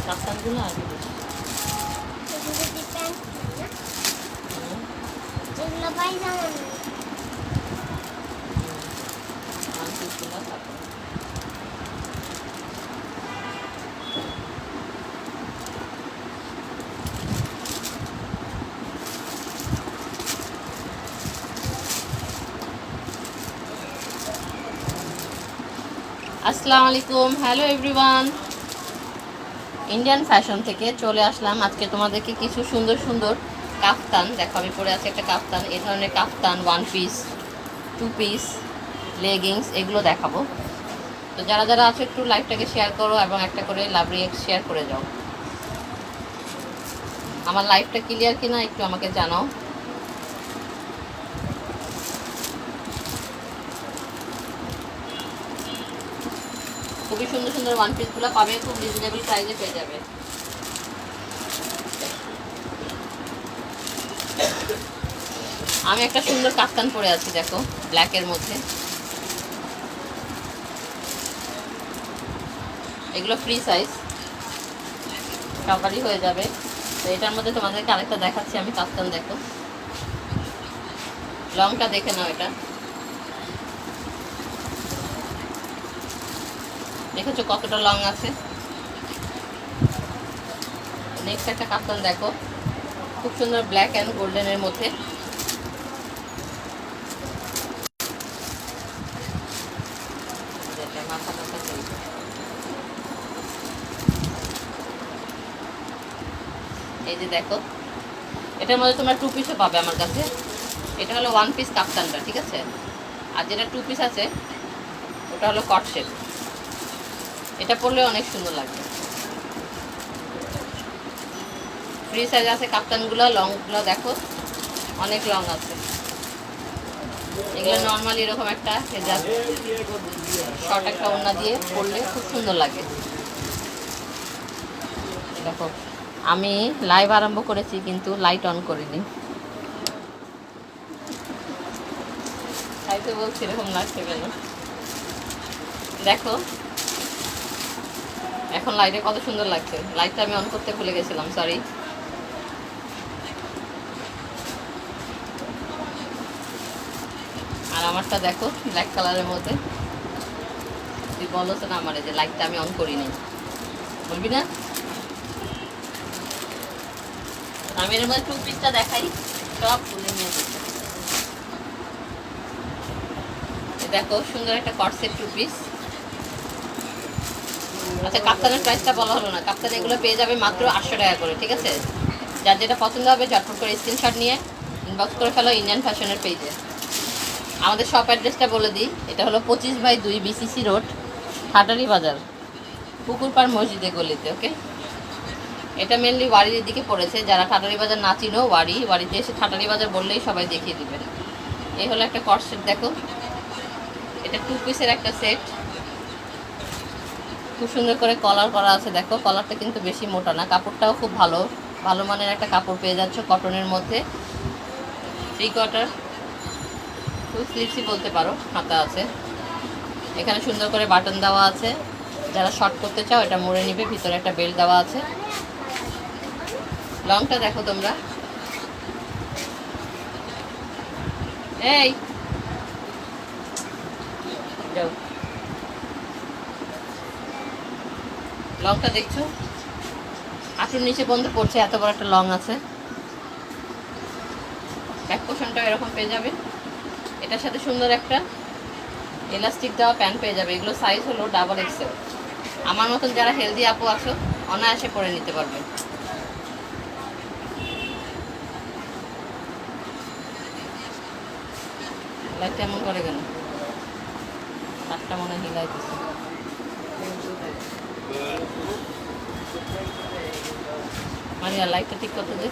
কাপ্তানগুলো আগে বেশি আসসালামু আলাইকুম, হ্যালো এভরিওয়ান। ইন্ডিয়ান ফ্যাশন থেকে চলে আসলাম আজকে তোমাদেরকে কিছু সুন্দর সুন্দর কাফতান দেখো। আমি পরে আছি একটা কাফতান, এই ধরনের kaftan, one piece, two piece, leggings, এগুলো দেখাবো। তো যারা যারা আছে একটু লাইভটাকে শেয়ার করো এবং একটা করে লাভ রিয়েক্ট শেয়ার করে যাও। আমার লাইভটা ক্লিয়ার কিনা একটু আমাকে জানাও। খুবই সুন্দর সুন্দর ওয়ান পিসগুলো পাবে, খুব রিজনেবল প্রাইসে পেয়ে যাবে। আমি একটা সুন্দর কাফতান পরে আছি দেখো, ব্ল্যাকের মধ্যে। এগুলো ফ্রি সাইজ, সবারই হয়ে যাবে। তো এটার মধ্যে তোমাদেরকে আরেকটা দেখাচ্ছি আমি কাফতান, দেখো লংটা দেখে নাও। এটা দেখেছো কতটা লং আছে। নেক্সট একটা কাফতান দেখো, খুব সুন্দর ব্ল্যাক অ্যান্ড গোল্ডেনের মধ্যে। এই যে দেখো, এটার মধ্যে তোমরা টু পিসও পাবে আমার কাছে। এটা হলো ওয়ান পিস কাফতানটা, ঠিক আছে। আর যেটা টু পিস আছে ওটা হলো কট শেপ। এটা পরলে অনেক সুন্দর লাগবে। ফ্রি সাইজ আছে কাপ্তানগুলো, লংগুলো দেখো অনেক লং আছে। এগুলো নর্মালি এরকম একটা হেজাব শর্ট একটা ওড়না দিয়ে পরলে খুব সুন্দর লাগে। দেখো আমি লাইভ আরম্ভ করেছি কিন্তু লাইট অন করিনি, তাই তো বলছি এরকম লাগছে কেন। দেখো এখন লাইটে কত সুন্দর লাগছে। লাইটটা আমি অন করতে ভুলে গেছিলাম, সরি। আর আমারটা দেখো ব্ল্যাক কালারের মধ্যে। তুই বলছ না আমার যে লাইটটা আমি অন করিনি, বলবি না? আমি এর মধ্যে টু পিসটা দেখাই, সব খুলে নিয়ে যাচ্ছে। দেখো সুন্দর একটা কটসেট টু পিস। আচ্ছা, কাপ্তানের প্রাইসটা বলা হলো না। কাপ্তান এগুলো পেয়ে যাবে মাত্র 800 টাকা করে, ঠিক আছে। যার যেটা পছন্দ হবে ঝটপট করে স্ক্রিনশট নিয়ে ইনবক্স করে ফেলো ইন্ডিয়ান ফ্যাশনের পেজে। আমাদের শপ অ্যাড্রেসটা বলে দিই, এটা হলো 25/2 BCC রোড, হাটারি বাজার, পুকুরপাড় মসজিদে গলিতে। ওকে, এটা মেনলি ওয়ারির দিকে পড়েছে। যারা ঠাটারি বাজার না চিনো, ওয়ারিতে এসে ঠাটারি বাজার বললেই সবাই দেখিয়ে দিবে। এই হলো একটা কট সেট দেখো, এটা টু পিসের একটা সেট। খুব সুন্দর করে কলার করা আছে দেখো। কলারটা কিন্তু বেশি মোটা না, কাপড়টাও খুব ভালো ভালো মানের একটা কাপড় পেয়ে যাচ্ছ কটনের মধ্যে। 3/4 ফুল স্লিভসই বলতে পারো, হাতা আছে। এখানে সুন্দর করে বাটন দেওয়া আছে। যারা শর্ট করতে চাও এটা মুড়ে নিবে, ভিতরে একটা বেল্ট দেওয়া আছে। লংটা দেখো তোমরা, এই যাও, লংটা দেখছো হাঁটুর নিচে বন্ধ পড়ছে, এত বড় একটা লং আছে। ব্যাক পোর্শনটা এরকম পেয়ে যাবে। এটার সাথে সুন্দর একটা এলাস্টিক দেওয়া প্যান্ট পেয়ে যাবে। এগুলো সাইজ হলো ডাবল এক্সেল। আমার মতন যারা হেলদি আপু আছো অনায়াসে পরে নিতে পারবে। লাইটটা এমন করে কেন, তারটা মনে হিলাই দিচ্ছে। মারিয়া লাইটটা ঠিক করতে দে।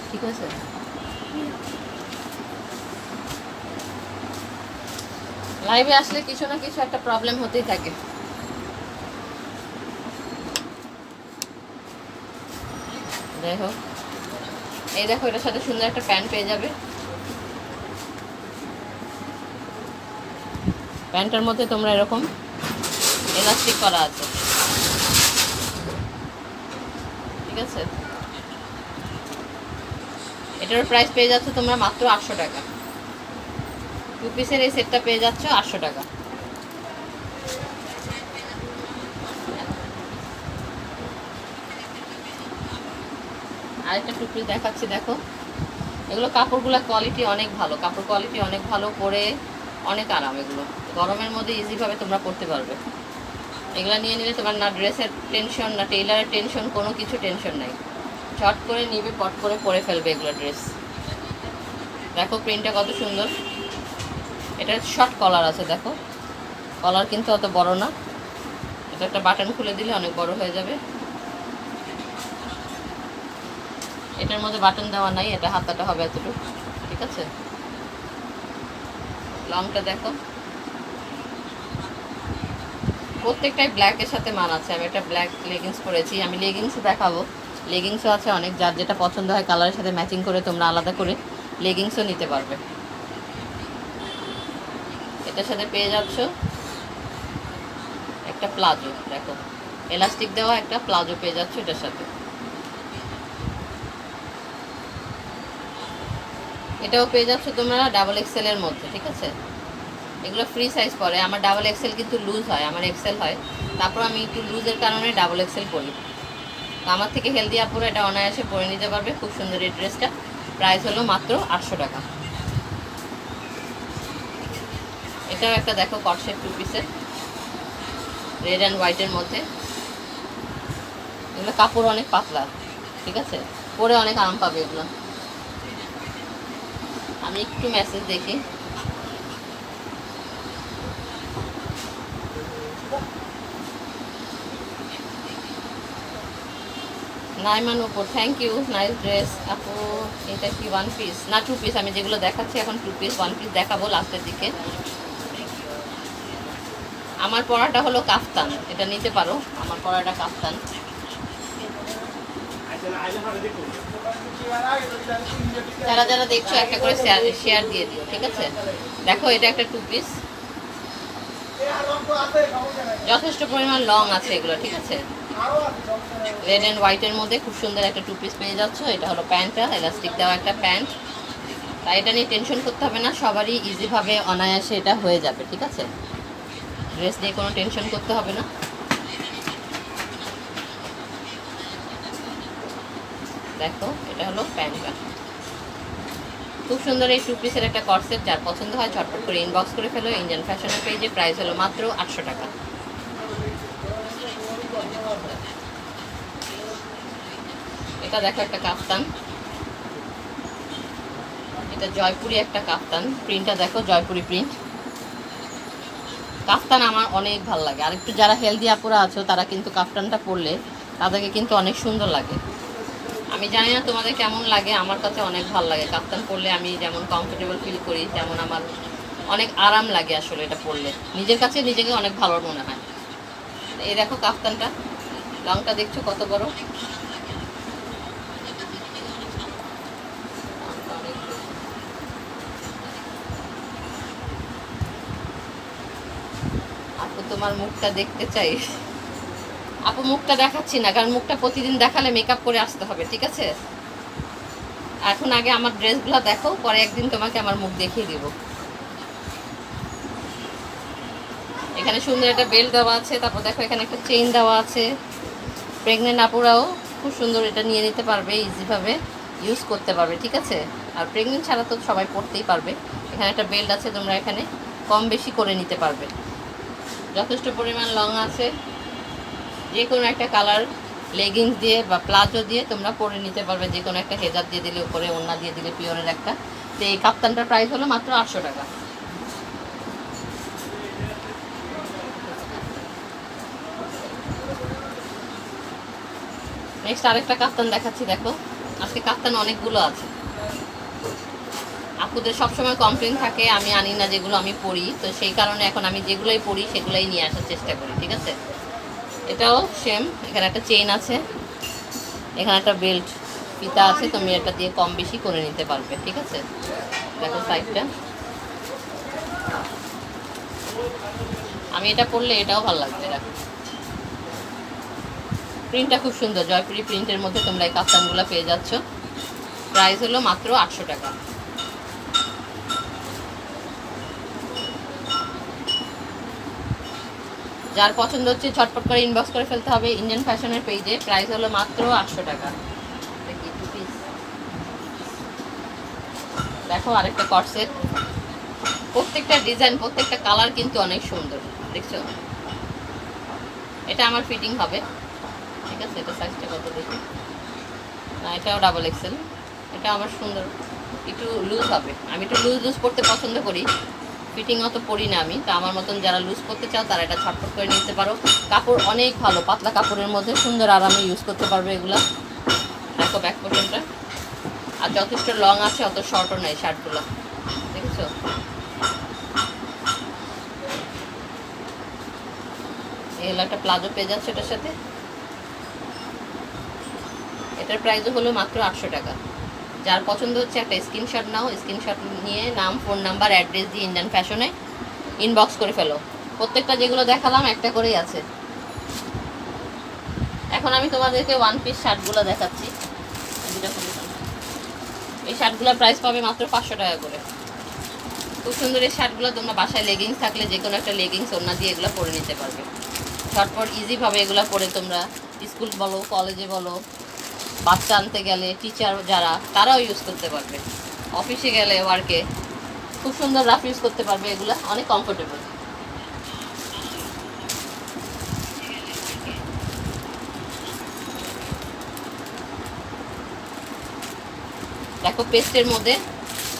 ঠিক আছে, লাইভে আসলে কিছু না কিছু একটা প্রবলেম হতেই থাকে। যাই হোক, এই দেখো এটার সাথে সুন্দর একটা প্যান্ট পেয়ে যাবে। প্যান্টের মধ্যে তোমরা এরকম এলাস্টিক করা আছে, ঠিক আছে। এটার প্রাইস পেয়ে যাচ্ছ তোমরা মাত্র 800 টাকা। 2 পিসের এই সেটটা পেয়ে যাচ্ছ 800 টাকা। আরেকটা 2 পিস দেখাচ্ছি, দেখো এগুলো কাপড়গুলো কোয়ালিটি অনেক ভালো, কাপড় কোয়ালিটি অনেক ভালো, পরে অনেক আরাম। এগুলো গরমের মধ্যে ইজিভাবে তোমরা পরতে পারবে। এগুলো নিয়ে নিলে তোমার না ড্রেসের টেনশন, না টেইলারের টেনশন, কোনো কিছু টেনশন নাই। শর্ট করে নিবে, পট করে পরে ফেলবে এগুলো ড্রেস। দেখো প্রিন্টটা কত সুন্দর। এটা শর্ট কলার আছে, দেখো কলার কিন্তু অত বড় না। এটা একটা বাটন খুলে দিলে অনেক বড় হয়ে যাবে। এটার মধ্যে বাটন দেওয়া নাই, এটা হাতাটা হবে এতটুকু, ঠিক আছে। লংটা দেখো, প্রত্যেকটাই ব্ল্যাকের সাথে মানাচ্ছে। আমি একটা ব্ল্যাক লেগিংস পরেছি, আমি লেগিংস দেখাবো। লেগিংসও আছে অনেক, যার যেটা পছন্দ হয় কালারের সাথে ম্যাচিং করে তোমরা আলাদা করে লেগিংসও নিতে পারবে। এটার সাথে পেয়ে যাচ্ছ একটা প্লাজো, দেখো এলাস্টিক দেওয়া একটা প্লাজো পেয়ে যাচ্ছ এটার সাথে। এটাও পেয়ে যাচ্ছ তোমরা ডাবল এক্সেল এর মধ্যে, ঠিক আছে। এগুলো ফ্রি সাইজ পরে, আমার ডাবল এক্সেল কিন্তু লুজ হয়, আমার এক্সেল হয়, তারপর আমি একটু লুজের কারণে ডাবল এক্সেল পরি। তো আমার থেকে হেলদি আপুরা এটা অনায়াসে পরে নিতে পারবে। খুব সুন্দর এই ড্রেসটা, প্রাইস হলো মাত্র 800 টাকা। এটাও একটা দেখো কটসেট 2 পিসের, রেড অ্যান্ড হোয়াইটের মধ্যে। এগুলো কাপড় অনেক পাতলা, ঠিক আছে, পরে অনেক আরাম পাবে এগুলো। আমি একটু মেসেজ দেখি। নাইমান উপর, থ্যাংক ইউ, নাইস ড্রেস আপু। এটা কি 1 পিস না 2 পিস? আমি যেগুলো দেখাচ্ছি এখন 2 পিস, 1 পিস দেখাবো লাস্টের দিকে। আমার পরাটা হলো কাফতান, এটা নিতে পারো। আমার পরাটা কাফতান। যারা যারা দেখছো একটা করে শেয়ার দিয়ে দিও, ঠিক আছে। দেখো এটা একটা 2 পিস, যথেষ্ট পরিমাণ লং আছে এগুলো, ঠিক আছে। রেড অ্যান্ড হোয়াইটের মধ্যে খুব সুন্দর একটা 2 পিস পেয়ে যাচ্ছ। এটা হলো প্যান্টটা, এলাস্টিক দেওয়া একটা প্যান্ট। তাই এটা নিয়ে টেনশন করতে হবে না, সবারই ইজিভাবে অনায়াসে এটা হয়ে যাবে, ঠিক আছে। ড্রেস নিয়ে কোনো টেনশন করতে হবে না। দেখো এটা হলো প্যান্টটা, খুব সুন্দর এই 2 পিসের একটা কর্সেট। যার পছন্দ হয় ঝটপট করে ইনবক্স করে ফেলো ইন্ডিয়ান ফ্যাশনের পেজে। প্রাইস হলো মাত্র 800 টাকা। এটা দেখো একটা কাফতান, এটা জয়পুরি একটা কাফতান। প্রিন্টটা দেখো জয়পুরি প্রিন্ট। কাফতান আমার অনেক ভালো লাগে, আর একটু যারা হেলদি আপুরা আছো তারা কিন্তু কাফতানটা পরলে তাদেরকে কিন্তু অনেক সুন্দর লাগে। আমি জানি না তোমাদের কেমন লাগে, আমার কাছে অনেক ভালো লাগে কাফতান পরলে। আমি যেমন কমফোর্টেবল ফিল করি, তেমন আমার অনেক আরাম লাগে আসলে এটা পরলে। নিজের কাছে নিজেকে অনেক ভালো মনে হয়। এই দেখো কাফতানটা, লংটা দেখছো কত বড়। আপু তোমার মুখটা দেখতে চাই। আপু মুখটা দেখাচ্ছি না, কারণ মুখটা প্রতিদিন দেখালে মেকআপ করে আসতে হবে, ঠিক আছে। এখন আগে আমার ড্রেসগুলো দেখো, পরে একদিন তোমাকে আমার মুখ দেখিয়ে দিব। এখানে সুন্দর একটা বেল্ট দেওয়া আছে, তারপর দেখো এখানে একটা চেইন দেওয়া আছে। প্রেগনেন্ট আপুরাও খুব সুন্দর এটা নিয়ে নিতে পারবে, ইজিভাবে ইউজ করতে পারবে, ঠিক আছে। আর প্রেগনেন্ট ছাড়া তো সবাই পরতেই পারবে। এখানে একটা বেল্ট আছে, তোমরা এখানে কম বেশি করে নিতে পারবে। যথেষ্ট পরিমাণ লং আছে, যে কোনো একটা কালার লেগিংস দিয়ে বা প্লাজো দিয়ে তোমরা পরে নিতে পারবে। যে কোনো একটা হেজাব দিয়ে দিলে, উপরে ওড়না দিয়ে দিলে পিওরের একটা। তো এই কাপ্তানটার প্রাইস হলো মাত্র 800 টাকা। নেক্সট আরেকটা কাপ্তান দেখাচ্ছি, দেখো আজকে কাপ্তান অনেকগুলো আছে। আপুদের সবসময় কমপ্লেন থাকে আমি আনি না যেগুলো আমি পরি, তো সেই কারণে এখন আমি যেগুলোই পরি সেগুলোই নিয়ে আসার চেষ্টা করি, ঠিক আছে। এটাও সেম, এখানে একটা চেইন আছে, এখানে একটা বেল্ট ফিতা আছে, তুমি এটা দিয়ে কম বেশি করে নিতে পারবে, ঠিক আছে। দেখো সাইডটা, আমি এটা পরলে এটাও ভালো লাগবে। দেখো প্রিন্টটা খুব সুন্দর, জয়পুরি প্রিন্টের মধ্যে তোমরা এই কাফতানগুলো পেয়ে যাচ্ছ। প্রাইস হলো মাত্র 800 টাকা। যার পছন্দ হচ্ছে ঝটপট করে ইনবক্স করে ফেলতে হবে ইন্ডিয়ান ফ্যাশনের পেজে। প্রাইস হলো মাত্র 800 টাকা। দেখো আরেকটা কট সেট, প্রত্যেকটা ডিজাইন প্রত্যেকটা কালার কিন্তু অনেক সুন্দর, দেখছো। এটা আমার ফিটিং হবে, ঠিক আছে। এটা সাইজটা কত দেখি, না এটাও ডাবল এক্সেল। এটা আমার সুন্দর, একটু লুজ হবে। আমি একটু লুজ লুজ পরতে পছন্দ করি, ফিটিং অত পরি না আমি। তো আমার মতন যারা লুজ করতে চাও তারা এটা ছটফট করে নিতে পারো। কাপড় অনেক ভালো, পাতলা কাপড়ের মধ্যে সুন্দর আরামে ইউজ করতে পারবে এগুলা। দেখো ব্যাক পোর্শনটা, আর যথেষ্ট লং আছে, অত শর্টও নেই শার্টগুলো, দেখেছো। এই হলো একটা প্লাজো পেয়ে যাচ্ছে এটার সাথে। এটার প্রাইসও হলো মাত্র 800 টাকা। যার পছন্দ হচ্ছে একটা স্ক্রিনশট নাও, স্ক্রিনশট নিয়ে নাম, ফোন নাম্বার, অ্যাড্রেস দিয়ে ইন্ডিয়ান ফ্যাশনে ইনবক্স করে ফেলো। প্রত্যেকটা যেগুলো দেখালাম একটা করেই আছে। এখন আমি তোমাদেরকে ওয়ান পিস শার্টগুলো দেখাচ্ছি। এই শার্টগুলোর প্রাইস পাবে মাত্র 500 টাকা করে। খুব সুন্দর এই শার্টগুলো, তোমরা বাসায় লেগিংস থাকলে যে কোনো একটা লেগিংস ওড়না দিয়ে এগুলো পরে নিতে পারবে। ঝটপট ইজিভাবে এগুলো পরে তোমরা স্কুল বলো, কলেজে বলো, বাচ্চা আনতে গেলে, টিচার যারা তারাও ইউজ করতে পারবে। অফিসে গেলে, ওয়ার্কে খুব সুন্দর রাফ ইউজ করতে পারবে। এগুলো অনেক কমফোর্টেবল। দেখো পেস্টের মধ্যে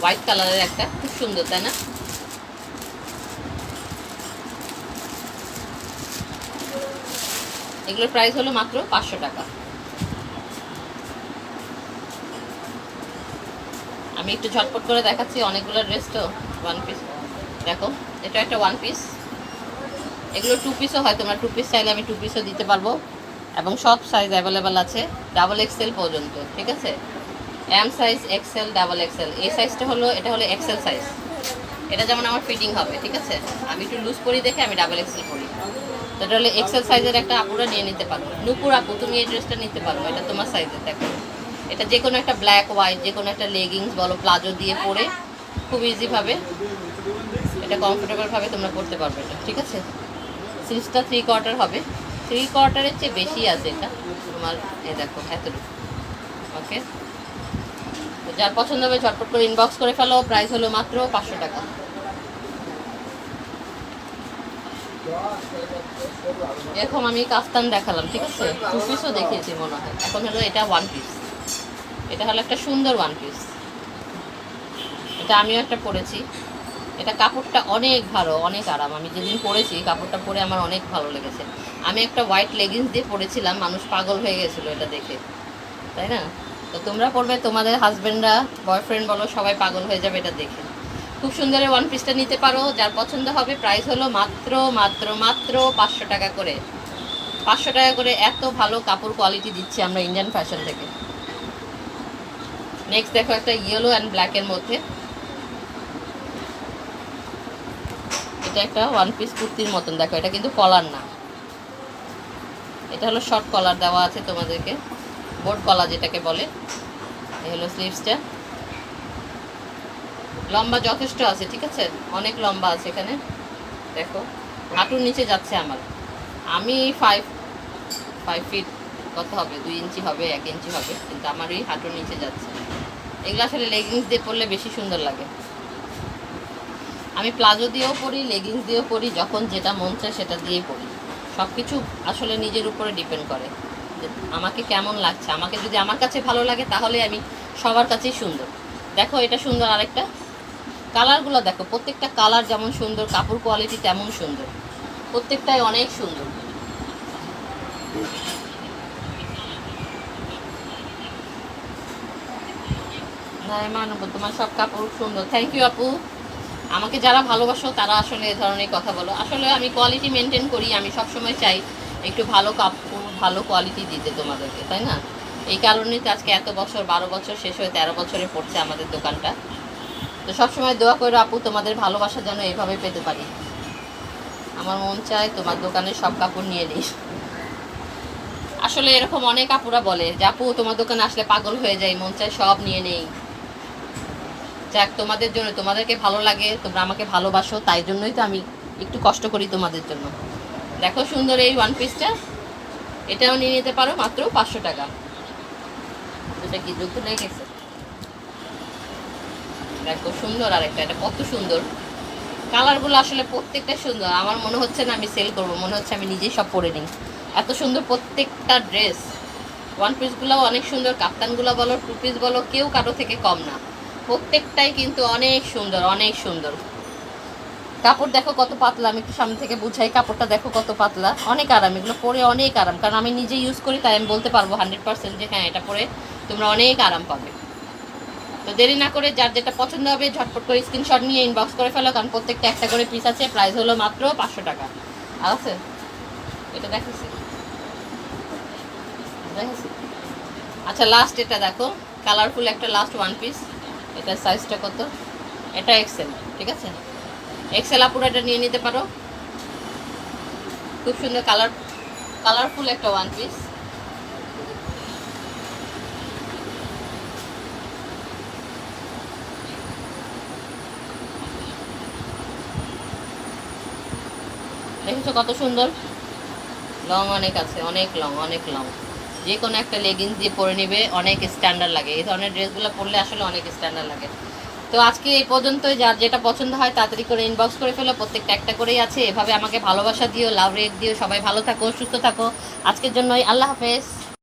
হোয়াইট কালারের একটা, খুব সুন্দর তাই না। এগুলোর প্রাইস হলো মাত্র 500 টাকা। আমি একটু ঝটপট করে দেখাচ্ছি, অনেকগুলো ড্রেস তো। ওয়ান পিস দেখো, এটা একটা ওয়ান পিস। এগুলো টু পিসও হয়, তোমরা টু পিস চাইলে আমি টু পিসও দিতে পারবো, এবং সব সাইজ অ্যাভেলেবেল আছে, ডাবল এক্সেল পর্যন্ত, ঠিক আছে। M size, XL, double XL. এই সাইজটা হলো, এটা হলো এক্সেল সাইজ। এটা যেমন আমার ফিটিং হবে, ঠিক আছে। আমি একটু লুজ করি দেখে আমি ডাবল এক্সেল করি। তো এটা হলো এক্সেল সাইজের একটা, আপুরা নিয়ে নিতে পারো। নুপুর আপু, তুমি এই ড্রেসটা নিতে পারো, এটা তোমার সাইজের। দেখো এটা যে কোনো একটা ব্ল্যাক হোয়াইট, যে কোনো একটা লেগিংস বলো, প্লাজো দিয়ে পরে খুব ইজিভাবে এটা কমফোর্টেবলভাবে তোমরা পরতে পারবে এটা, ঠিক আছে। সিক্সটা 3/4 হবে, 3/4-এর চেয়ে বেশি আছে এটা তোমার। এই দেখো এতটুকু, ওকে। তো যার পছন্দ হবে ঝটপট করে ইনবক্স করে ফেলো। প্রাইস হলো মাত্র 500 টাকা। এরকম আমি কাফতান দেখালাম, ঠিক আছে। টু পিসও দেখিয়েছি মনে হয়। এখন হলো এটা ওয়ান পিস। এটা হলো একটা সুন্দর ওয়ান পিস। এটা আমিও একটা পরেছি। এটা কাপড়টা অনেক ভালো, অনেক আরাম। আমি যেদিন পরেছি কাপড়টা পরে আমার অনেক ভালো লেগেছে। আমি একটা হোয়াইট লেগিংস দিয়ে পরেছিলাম, মানুষ পাগল হয়ে গেছিলো এটা দেখে, তাই না। তো তোমরা পরবে, তোমাদের হাজব্যান্ডরা, বয়ফ্রেন্ড বলো, সবাই পাগল হয়ে যাবে এটা দেখে। খুব সুন্দর ওয়ান পিসটা নিতে পারো, যার পছন্দ হবে। প্রাইস হলো মাত্র মাত্র মাত্র 500 টাকা করে। 500 টাকা করে এত ভালো কাপড় কোয়ালিটি দিচ্ছি আমরা ইন্ডিয়ান ফ্যাশন থেকে। নেক্সট দেখো একটা ইয়েলো অ্যান্ড ব্ল্যাকের মধ্যে, এটা একটা ওয়ান পিস কুর্তির মতন। দেখো এটা কিন্তু কলার না, এটা হলো শর্ট কলার দেওয়া আছে তোমাদেরকে, বোর্ড কলার যেটাকে বলে। এই হলো স্লিভসটা, লম্বা যথেষ্ট আছে, ঠিক আছে, অনেক লম্বা আছে এখানে। দেখো হাঁটুর নিচে যাচ্ছে আমার। আমি 5 ফিট কত হবে, 2 ইঞ্চি হবে, 1 ইঞ্চি হবে, কিন্তু আমার এই হাঁটুর নিচে যাচ্ছে। এগুলো আসলে লেগিংস দিয়ে পরলে বেশি সুন্দর লাগে। আমি প্লাজো দিয়েও পরি, লেগিংস দিয়েও পরি, যখন যেটা মন চায় সেটা দিয়েই পরি। সব কিছু আসলে নিজের উপরে ডিপেন্ড করে যে আমাকে কেমন লাগছে। আমাকে যদি আমার কাছে ভালো লাগে তাহলে আমি সবার কাছেই সুন্দর। দেখো এটা সুন্দর আরেকটা। কালারগুলো দেখো, প্রত্যেকটা কালার যেমন সুন্দর, কাপড় কোয়ালিটি তেমন সুন্দর, প্রত্যেকটাই অনেক সুন্দর। না মানব, তোমার সব কাপড় সুন্দর। থ্যাংক ইউ আপু। আমাকে যারা ভালোবাসো তারা আসলে এ ধরনের কথা বলো। আসলে আমি কোয়ালিটি মেনটেন করি, আমি সবসময় চাই একটু ভালো কাপড়, ভালো কোয়ালিটি দিতে তোমাদেরকে, তাই না। এই কারণেই তো আজকে এত বছর, 12 বছর শেষ হয়ে 13 বছরে পড়ছে আমাদের দোকানটা। তো সবসময় দোয়া করো আপু, তোমাদের ভালোবাসা যেন এভাবে পেতে পারি। আমার মন চায় তোমার দোকানের সব কাপড় নিয়ে নিই। আসলে এরকম অনেক আপুরা বলে যে আপু তোমার দোকানে আসলে পাগল হয়ে যায়, মন চায় সব নিয়ে নেই। যাক, তোমাদের জন্য, তোমাদেরকে ভালো লাগে, তোমরা আমাকে ভালোবাসো, তাই জন্যই তো আমি একটু কষ্ট করি তোমাদের জন্য। দেখো সুন্দর এই ওয়ান পিসটা, এটাও নিয়ে নিতে পারো মাত্র 500 টাকা। এটা কি যুক্ত লেগে গেছে? দেখো সুন্দর আরেকটা, এটা কত সুন্দর। কালারগুলো আসলে প্রত্যেকটা সুন্দর। আমার মনে হচ্ছে না আমি সেল করবো, মনে হচ্ছে আমি নিজেই সব পরে নিই। এত সুন্দর প্রত্যেকটা ড্রেস। ওয়ান পিসগুলোও অনেক সুন্দর, কাপ্তানগুলো বলো, টু পিস বলো, কেউ কারো থেকে কম না। প্রত্যেকটাই কিন্তু অনেক সুন্দর, অনেক সুন্দর। কাপড় দেখো কত পাতলা, আমি একটু সামনে থেকে বুঝাই। কাপড়টা দেখো কত পাতলা, অনেক আরাম, এগুলো পরে অনেক আরাম। কারণ আমি নিজে ইউজ করি, তাই আমি বলতে পারবো 100% যে হ্যাঁ, এটা পরে তোমরা অনেক আরাম পাবে। তো দেরি না করে যার যেটা পছন্দ হবে ঝটপট করে স্ক্রিনশট নিয়ে ইনবক্স করে ফেলো, কারণ প্রত্যেকটা একটা করে পিস আছে। প্রাইস হলো মাত্র 500 টাকা। আর আছে এটা দেখেছি দেখেছি। আচ্ছা, লাস্ট এটা দেখো, কালারফুল একটা লাস্ট ওয়ান পিস। এটা সাইজটা কত? এটা এক্সেল, ঠিক আছে? এক্সেল আপুরা এটা নিয়ে নিতে পারো। খুব সুন্দর কালারফুল একটা ওয়ান পিস। দেখেছো কত সুন্দর? লং অনেক আছে, অনেক লং, অনেক লং। যে কোনো একটা লেগিংস দিয়ে পরে নিবে, অনেক স্ট্যান্ডার্ড লাগে। এই ধরনের ড্রেসগুলো পরলে আসলে অনেক স্ট্যান্ডার্ড লাগে। তো আজকে এই পর্যন্তই। যার যেটা পছন্দ হয় তাড়াতাড়ি করে ইনবক্স করে ফেলো, প্রত্যেকটা একটা করেই আছে। এভাবে আমাকে ভালোবাসা দিও, লাভ রেট দিও। সবাই ভালো থাকো, সুস্থ থাকো। আজকের জন্যই আল্লাহ হাফেজ।